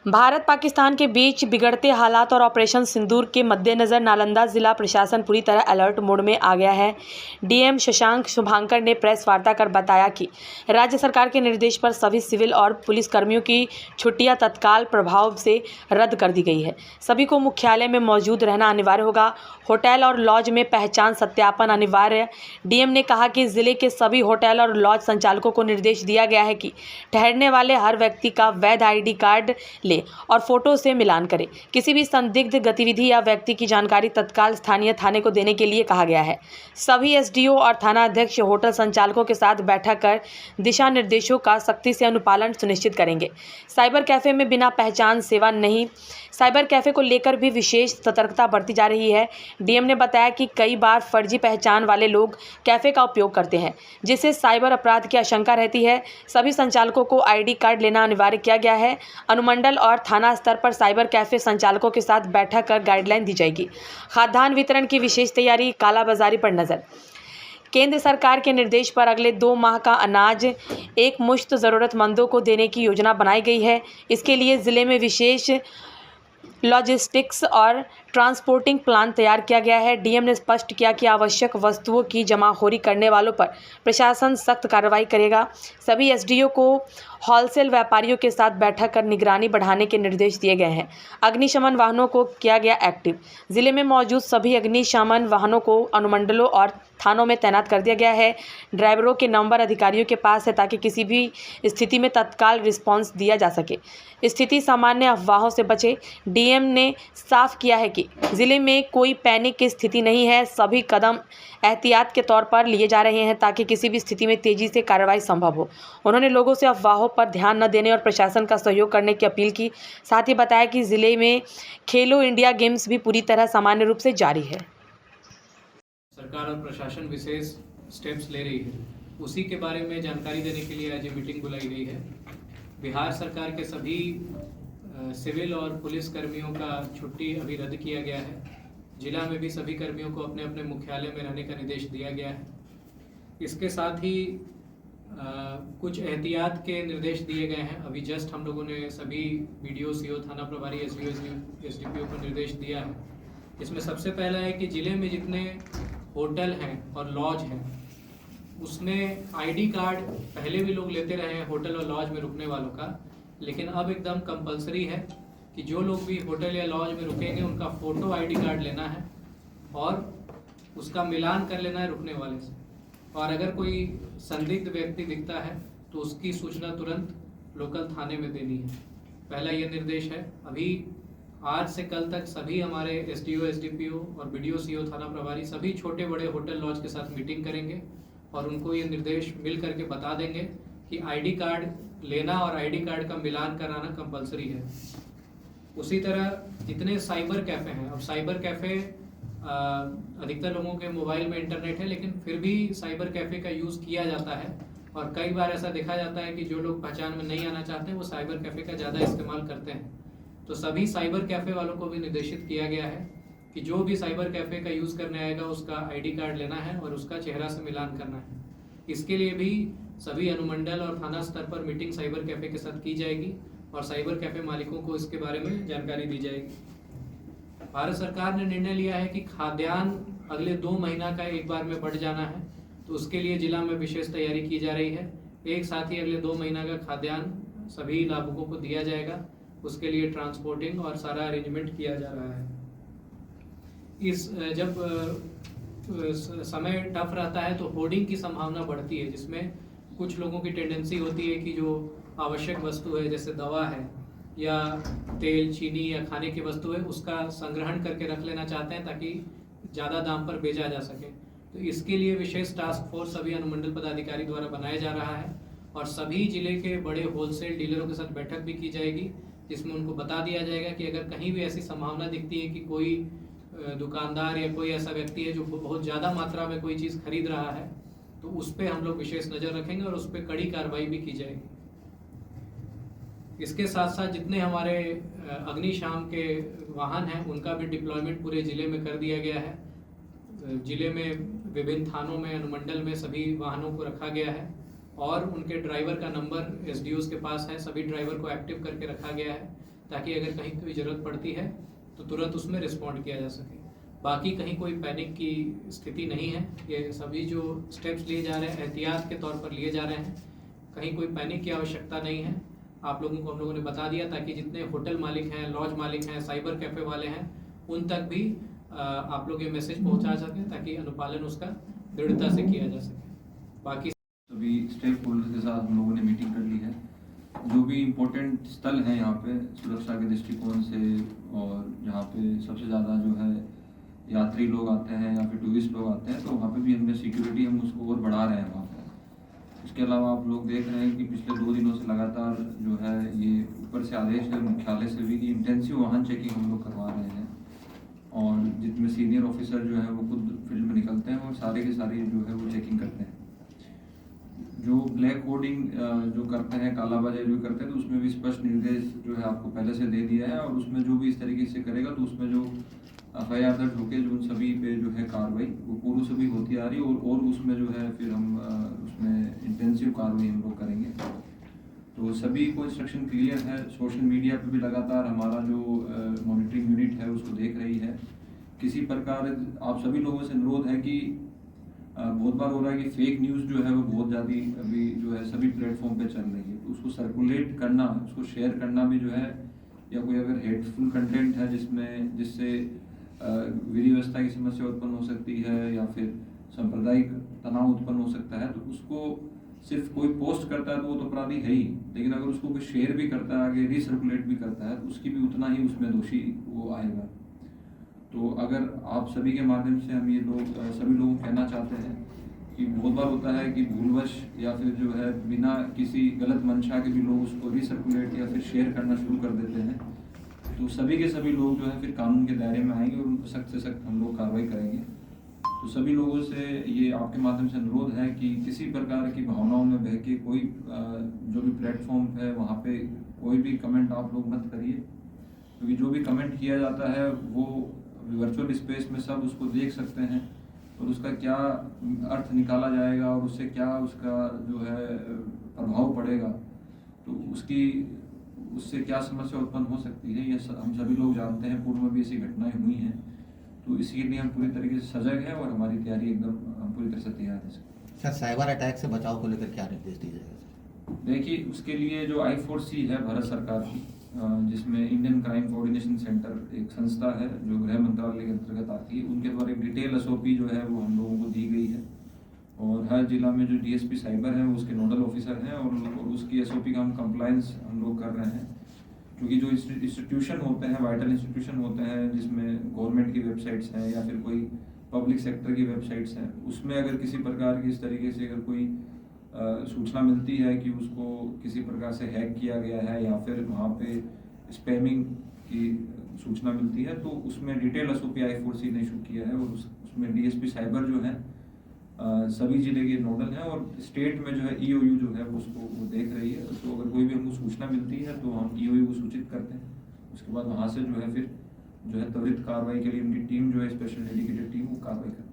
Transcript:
भारत पाकिस्तान के बीच बिगड़ते हालात और ऑपरेशन सिंदूर के मद्देनज़र नालंदा जिला प्रशासन पूरी तरह अलर्ट मोड में आ गया है। डीएम शशांक शुभांकर ने प्रेस वार्ता कर बताया कि राज्य सरकार के निर्देश पर सभी सिविल और पुलिस कर्मियों की छुट्टियां तत्काल प्रभाव से रद्द कर दी गई है। सभी को मुख्यालय में मौजूद रहना अनिवार्य होगा। होटल और लॉज में पहचान सत्यापन अनिवार्य। डीएम ने कहा कि जिले के सभी होटल और लॉज संचालकों को निर्देश दिया गया है कि ठहरने वाले हर व्यक्ति का वैध आईडी कार्ड और फोटो से मिलान करें। किसी भी संदिग्ध गतिविधि या व्यक्ति की जानकारी तत्काल स्थानीय थाने को देने के लिए कहा गया है। सभी एसडीओ और थाना अध्यक्ष होटल संचालकों के साथ बैठक कर दिशा निर्देशों का सख्ती से अनुपालन सुनिश्चित करेंगे। साइबर कैफे में बिना पहचान सेवा नहीं। साइबर कैफे को लेकर भी विशेष सतर्कता बरती जा रही है। डीएम ने बताया कि कई बार फर्जी पहचान वाले लोग कैफे का उपयोग करते हैं, जिससे साइबर अपराध की आशंका रहती है। सभी संचालकों को आईडी कार्ड लेना अनिवार्य किया गया है। अनुमंडल और थाना स्तर पर साइबर कैफे संचालकों के साथ बैठक कर गाइडलाइन दी जाएगी। खाद्यान्न वितरण की विशेष तैयारी, कालाबाजारी पर नजर। केंद्र सरकार के निर्देश पर अगले 2 माह का अनाज एक मुश्त ज़रूरतमंदों को देने की योजना बनाई गई है। इसके लिए ज़िले में विशेष लॉजिस्टिक्स और ट्रांसपोर्टिंग प्लान तैयार किया गया है। डीएम ने स्पष्ट किया कि आवश्यक वस्तुओं की जमाखोरी करने वालों पर प्रशासन सख्त कार्रवाई करेगा। सभी एसडीओ को होलसेल व्यापारियों के साथ बैठक कर निगरानी बढ़ाने के निर्देश दिए गए हैं। अग्निशमन वाहनों को किया गया एक्टिव। जिले में मौजूद सभी अग्निशमन वाहनों को अनुमंडलों और थानों में तैनात कर दिया गया है। ड्राइवरों के नंबर अधिकारियों के पास है ताकि किसी भी स्थिति में तत्काल रिस्पॉन्स दिया जा सके। स्थिति सामान्य अफवाहों से बचे। डीएम ने साफ किया है कि जिले में कोई पैनिक की स्थिति नहीं है। सभी कदम एहतियात के तौर पर लिए जा रहे हैं ताकि किसी भी स्थिति में तेजी से कार्रवाई संभव हो। उन्होंने लोगों से अफवाहों पर ध्यान न देने और प्रशासन का सहयोग करने की अपील की। साथ ही बताया कि जिले में खेलो इंडिया गेम्स भी पूरी तरह सामान्य रूप से जारी है। सरकार और प्रशासन विशेष स्टेप्स ले रही है, उसी के बारे में जानकारी देने के लिए आज ये मीटिंग बुलाई गई है। बिहार सरकार के सभी सिविल और पुलिस कर्मियों का छुट्टी अभी रद्द किया गया है। जिला में भी सभी कर्मियों को अपने अपने मुख्यालय में रहने का निर्देश दिया गया है। इसके साथ ही कुछ एहतियात के निर्देश दिए गए हैं। अभी जस्ट हम लोगों ने सभी बीडीओ, सीओ, थाना प्रभारी, एसडीओ, एसडीपीओ को निर्देश दिया है। इसमें सबसे पहला है कि जिले में जितने होटल हैं और लॉज हैं, उसमें आईडी कार्ड पहले भी लोग लेते रहे हैं होटल और लॉज में रुकने वालों का, लेकिन अब एकदम कंपलसरी है कि जो लोग भी होटल या लॉज में रुकेंगे उनका फ़ोटो आईडी कार्ड लेना है और उसका मिलान कर लेना है रुकने वाले से। और अगर कोई संदिग्ध व्यक्ति दिखता है तो उसकी सूचना तुरंत लोकल थाने में देनी है। पहला ये निर्देश है। अभी आज से कल तक सभी हमारे एसडीओ, एसडीपीओ और बीडीओ, सीओ, थाना प्रभारी सभी छोटे बड़े होटल लॉज के साथ मीटिंग करेंगे और उनको ये निर्देश मिल करके बता देंगे कि आईडी कार्ड लेना और आईडी कार्ड का मिलान कराना कंपलसरी है। उसी तरह जितने साइबर कैफ़े हैं, अब साइबर कैफ़े अधिकतर लोगों के मोबाइल में इंटरनेट है, लेकिन फिर भी साइबर कैफ़े का यूज़ किया जाता है और कई बार ऐसा देखा जाता है कि जो लोग पहचान में नहीं आना चाहते हैं वो साइबर कैफ़े का ज़्यादा इस्तेमाल करते हैं। तो सभी साइबर कैफ़े वालों को भी निर्देशित किया गया है कि जो भी साइबर कैफ़े का यूज़ करने आएगा उसका आईडी कार्ड लेना है और उसका चेहरा से मिलान करना है। इसके लिए भी सभी अनुमंडल और थाना स्तर पर मीटिंग साइबर कैफ़े के साथ की जाएगी और साइबर कैफ़े मालिकों को इसके बारे में जानकारी दी जाएगी। भारत सरकार ने निर्णय लिया है कि खाद्यान्न अगले 2 महीना का एक बार में बढ़ जाना है, तो उसके लिए जिला में विशेष तैयारी की जा रही है। एक साथ ही अगले 2 महीना का खाद्यान्न सभी लाभुकों को दिया जाएगा। उसके लिए ट्रांसपोर्टिंग और सारा अरेंजमेंट किया जा रहा है। इस जब समय टफ रहता है तो होर्डिंग की संभावना बढ़ती है, जिसमें कुछ लोगों की टेंडेंसी होती है कि जो आवश्यक वस्तु है जैसे दवा है या तेल, चीनी या खाने की वस्तु है उसका संग्रहण करके रख लेना चाहते हैं ताकि ज़्यादा दाम पर बेचा जा सके। तो इसके लिए विशेष टास्क फोर्स सभी अनुमंडल पदाधिकारी द्वारा बनाया जा रहा है और सभी जिले के बड़े होलसेल डीलरों के साथ बैठक भी की जाएगी, जिसमें उनको बता दिया जाएगा कि अगर कहीं भी ऐसी संभावना दिखती है कि कोई दुकानदार या कोई ऐसा व्यक्ति है जो बहुत ज़्यादा मात्रा में कोई चीज़ खरीद रहा है तो उस पर हम लोग विशेष नज़र रखेंगे और उस पर कड़ी कार्रवाई भी की जाएगी। इसके साथ साथ जितने हमारे अग्निशाम के वाहन हैं उनका भी डिप्लॉयमेंट पूरे ज़िले में कर दिया गया है। ज़िले में विभिन्न थानों में, अनुमंडल में सभी वाहनों को रखा गया है और उनके ड्राइवर का नंबर एसडीओज के पास है। सभी ड्राइवर को एक्टिव करके रखा गया है ताकि अगर कहीं कोई ज़रूरत पड़ती है तो तुरंत उसमें रिस्पॉन्ड किया जा सके। बाकी कहीं कोई पैनिक की स्थिति नहीं है। ये सभी जो स्टेप्स लिए जा रहे हैं एहतियात के तौर पर लिए जा रहे हैं, कहीं कोई पैनिक की आवश्यकता नहीं है। आप लोगों को हम लोगों ने बता दिया ताकि जितने होटल मालिक हैं, लॉज मालिक हैं, साइबर कैफ़े वाले हैं, उन तक भी आप लोग ये मैसेज पहुंचा सकें ताकि अनुपालन उसका दृढ़ता से किया जा सके। बाकी सभी स्टेक होल्डर्स के साथ हम लोगों ने मीटिंग कर ली है। जो भी इम्पोर्टेंट स्थल हैं यहाँ पे सुरक्षा के दृष्टिकोण से, और जहाँ पे सबसे ज़्यादा जो है यात्री लोग आते हैं या फिर टूरिस्ट लोग आते हैं, तो वहाँ पे भी हमने सिक्योरिटी हम उसको और बढ़ा रहे हैं वहाँ पे। इसके अलावा आप लोग देख रहे हैं कि पिछले 2 दिनों से लगातार जो है ये ऊपर से आदेश है मुख्यालय से भी कि इंटेंसिव वाहन चेकिंग हम लोग करवा रहे हैं, और जितने सीनियर ऑफिसर जो है वो खुद फील्ड में निकलते हैं और सारे के सारे जो है वो चेकिंग करते हैं। जो ब्लैक कोडिंग जो करते हैं, कालाबाजारी जो करते हैं, तो उसमें भी स्पष्ट निर्देश जो है आपको पहले से दे दिया है, और उसमें जो भी इस तरीके से करेगा तो उसमें जो FIR दर्ज होके जो उन सभी पे जो है कार्रवाई वो पूर्व से भी होती आ रही है, और उसमें जो है फिर हम उसमें इंटेंसिव कार्रवाई हम लोग करेंगे। तो सभी को इंस्ट्रक्शन क्लियर है। सोशल मीडिया पे भी लगातार हमारा जो मॉनिटरिंग यूनिट है उसको देख रही है। किसी प्रकार आप सभी लोगों से अनुरोध है कि बहुत बार हो रहा है कि फेक न्यूज़ जो है वो बहुत ज़्यादा अभी जो है सभी प्लेटफॉर्म पे चल रही है, तो उसको सर्कुलेट करना, उसको शेयर करना भी जो है, या कोई अगर हेटफुल कंटेंट है जिससे विधि व्यवस्था की समस्या उत्पन्न हो सकती है या फिर सांप्रदायिक तनाव उत्पन्न हो सकता है, तो उसको सिर्फ कोई पोस्ट करता है तो वो तो अपराधी है ही, लेकिन अगर उसको कोई शेयर भी करता है, आगे रीसर्कुलेट भी करता है, तो उसकी भी उतना ही उसमें दोषी वो आएगा। तो अगर आप सभी के माध्यम से हम ये सभी लोगों को कहना चाहते हैं कि बहुत बार होता है कि भूलवश या फिर जो है बिना किसी गलत मंशा के भी लोग उसको रीसर्कुलेट या फिर शेयर करना शुरू कर देते हैं, तो सभी के सभी लोग जो है फिर कानून के दायरे में आएंगे और उन पर सख्त से सख्त हम लोग कार्रवाई करेंगे। तो सभी लोगों से ये आपके माध्यम से अनुरोध है कि किसी प्रकार की भावनाओं में बह के कोई जो भी प्लेटफॉर्म है वहाँ पे कोई भी कमेंट आप लोग मत करिए, क्योंकि जो भी कमेंट किया जाता है वो वर्चुअल स्पेस में सब उसको देख सकते हैं, और उसका क्या अर्थ निकाला जाएगा और उससे क्या उसका जो है प्रभाव पड़ेगा, तो उससे क्या समस्या उत्पन्न हो सकती है, ये हम सभी लोग जानते हैं। पूर्व में भी ऐसी घटनाएं हुई हैं, तो इसी के लिए हम पूरी तरीके से सजग हैं और हमारी तैयारी एकदम हम पूरी तरह से तैयार है। सर, साइबर अटैक से बचाव को लेकर क्या निर्देश दिए जाएगा? देखिए, उसके लिए जो I4C है भारत सरकार की, जिसमें इंडियन क्राइम कोऑर्डिनेशन सेंटर एक संस्था है जो गृह मंत्रालय के अंतर्गत आती है, उनके द्वारा एक डिटेल SOP जो है वो हम लोगों को दी गई है, और हर जिला में जो DSP साइबर है वो उसके नोडल ऑफिसर हैं, और उसकी SOP का हम कंप्लायंस हम लोग कर रहे हैं। क्योंकि जो इंस्टीट्यूशन होते हैं, वाइटल इंस्टीट्यूशन होते हैं, जिसमें गवर्नमेंट की वेबसाइट्स हैं या फिर कोई पब्लिक सेक्टर की वेबसाइट्स हैं, उसमें अगर किसी प्रकार की इस तरीके से अगर कोई सूचना मिलती है कि उसको किसी प्रकार से हैक किया गया है या फिर वहाँ पे स्पैमिंग की सूचना मिलती है, तो उसमें डिटेल SOP I4C ने इशू किया है, और उसमें DSP साइबर जो है सभी जिले के नोडल हैं, और स्टेट में जो है EOU जो है उसको वो देख रही है। तो अगर कोई भी हमको सूचना मिलती है तो हम EOU को सूचित करते हैं, उसके बाद वहाँ से जो है फिर जो है त्वरित कार्रवाई के लिए उनकी टीम जो है स्पेशल डेडिकेटेड टीम वो कार्रवाई करती है।